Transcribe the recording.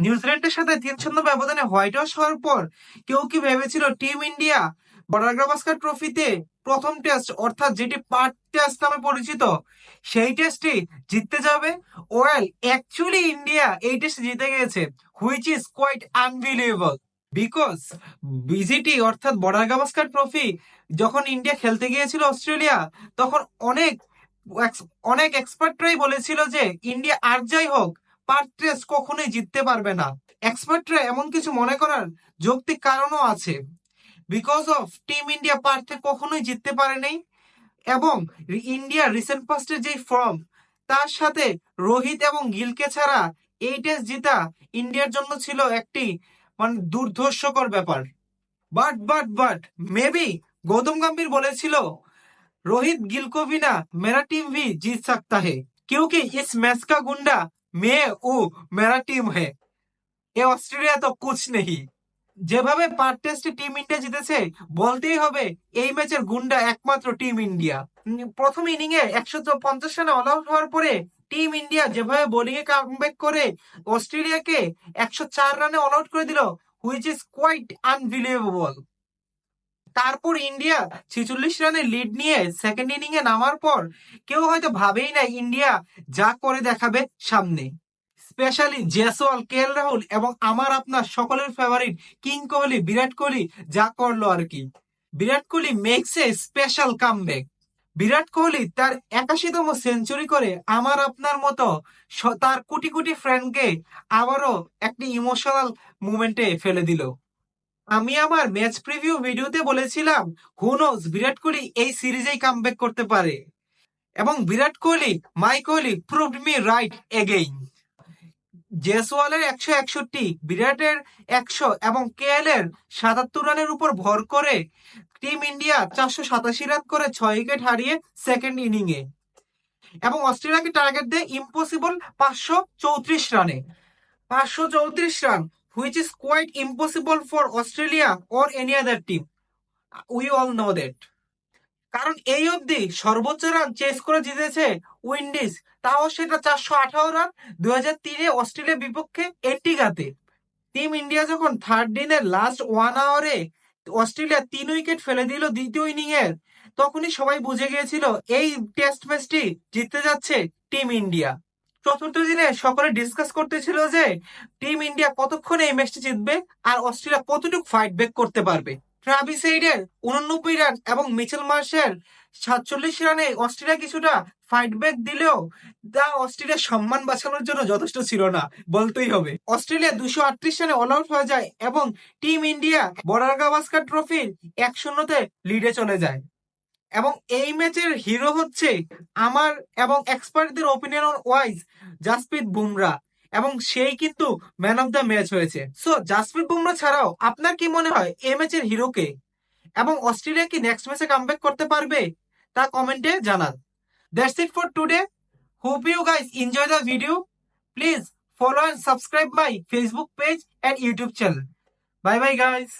নিউজিল্যান্ডের সাথে 3-0 ব্যবধানে হোয়াইট হাউস হওয়ার পর কেউ কি ভেবেছিল টিম ইন্ডিয়া বর্ডার গাভাস্কার ট্রফিতে প্রথম টেস্ট অর্থাৎ যেটি পার্ট টেস্ট নামে পরিচিত সেই টেস্টে জিততে যাবে? ওয়েল, অ্যাকচুয়ালি ইন্ডিয়া এই টেস্ট জিতে গেছে, which is quite unbelievable. Because BGT অর্থাৎ বর্ডার গাভাস্কার ট্রফি যখন ইন্ডিয়া খেলতে গিয়েছিল অস্ট্রেলিয়া, তখন অনেক অনেক এক্সপার্টরাই বলেছিল যে ইন্ডিয়া আর যাই হোক পার্ট টেস্ট কখনোই জিততে পারবে না। এক্সপার্টরা এমন কিছু মনে করার যৌক্তিক কারণও আছে। বিকজ অফ টিম ইন্ডিয়া পার্থে কখনোই জিততে পারেনি, এবং ইন্ডিয়ার রিসেন্ট পাস্টের যে ফর্ম তার সাথে রোহিত এবং গিলকে ছাড়া এই টেস্ট জিতা ইন্ডিয়ার জন্য ছিল একটি দুর্ধর্ষকর ব্যাপার। বাট মেবি গৌতম গম্ভীর বলেছিল रोहित गिल को बिना मेरा टीम भी जीत सकता है, क्योंकि इस मैच का गुंडा मैं हूँ, मेरा टीम है। এ অস্ট্রেলিয়া তো কুছ নেই। যেভাবে পার্ট টেস্টে টিম ইন্ডিয়া জিতেছে, বলতেই হবে এই ম্যাচের গুন্ডা একমাত্র টিম ইন্ডিয়া। প্রথম ইনিংয়ে 150 রানে অল আউট হওয়ার পরে টিম ইন্ডিয়া যেভাবে বোলিং এ কামব্যাক করে অস্ট্রেলিয়াকে 104 রানে অল আউট করে দিল, হুইচ ইজ কোয়াইট আনবিলিভেবল। তারপর ইন্ডিয়া 46 রানের লিড নিয়ে সেকেন্ড ইনিংয়ে নামার পর কেউ হয়তো ভাবেই না ইন্ডিয়া যা করে দেখাবে সামনে। স্পেশালি জয়সওয়াল, কেএল রাহুল এবং আমার আপনার সকলের ফেভারিট কিং কোহলি, বিরাট কোহলি যা করলো আর কি। Virat Kohli makes a special comeback. Virat Kohli তার 81তম সেঞ্চুরি করে আমার আপনার মতো তার কোটি কোটি ফ্রেন্ডকে আবারও একটি ইমোশনাল মুমেন্টে ফেলে দিল। আমি আমার ম্যাচ প্রিভিউ ভিডিওতে বলেছিলাম হু নোজ বিরাট কোহলি এই সিরিজেই কামব্যাক করতে পারে, এবং Virat Kohli, my Kohli proved me right again. জয়সওয়ালের 161, বিরাটের 100 এবং কেএল এর 77 রানের উপর ভর করে টিম ইন্ডিয়া 487 রান করে 6 উইকেট হারিয়ে সেকেন্ড ইনিংয়ে, এবং অস্ট্রেলিয়াকে টার্গেট দেয় ইম্পসিবল 534 রানে। 534 run, which is quite impossible for Australia or any other team, we all know that. কারণ এই অবধি সর্বোচ্চ রান চেস করে জিতেছে উইন্ডিজ, তাও সেটা 418 রান 2003-এ অস্ট্রেলিয়ার বিপক্ষে এন্টিগাতে। টিম ইন্ডিয়া যখন থার্ড দিনের লাস্ট 1 আওয়ারে অস্ট্রেলিয়া 3 উইকেট ফেলে দিল দ্বিতীয় ইনিংয়ের, তখনই সবাই বুঝে গিয়েছিল এই টেস্ট ম্যাচটি জিততে যাচ্ছে টিম ইন্ডিয়া। চতুর্থ দিনে সকলে ডিসকাস করতেছিল যে টিম ইন্ডিয়া কতক্ষণে এই ম্যাচটি জিতবে আর অস্ট্রেলিয়া কতটুকু ফাইট ব্যাক করতে পারবে। ট্রাভিস হেডের 89 রান এবং মিচেল মার্শের 47 রানে অস্ট্রেলিয়া কিছুটা ফাইট ব্যাক দিলেও তা অস্ট্রেলিয়ার সম্মান বাঁচানোর জন্য যথেষ্ট ছিল না, বলতেই হবে। অস্ট্রেলিয়া 238 রানে অল আউট হয়ে যায় এবং টিম ইন্ডিয়া বর্ডার গাভাস্কার ট্রফির 1-0-তে লিডে চলে যায়। এবং এই ম্যাচের হিরো হচ্ছে আমার এবং এক্সপার্টদের ওপিনিয়ন ওয়াইজ জাসপ্রীত বুমরা, এবং সেই কিন্তু ম্যান অফ দ্য ম্যাচ হয়েছে। সো জাসপ্রীত বুমরা ছাড়াও আপনার কি মনে হয় এই ম্যাচের হিরো কে, এবং অস্ট্রেলিয়া কি নেক্সট ম্যাচে কামব্যাক করতে পারবে তা কমেন্টে জানান। That's it for today. Hope you guys enjoy the video. Please follow and subscribe my Facebook page and YouTube channel. Bye bye guys.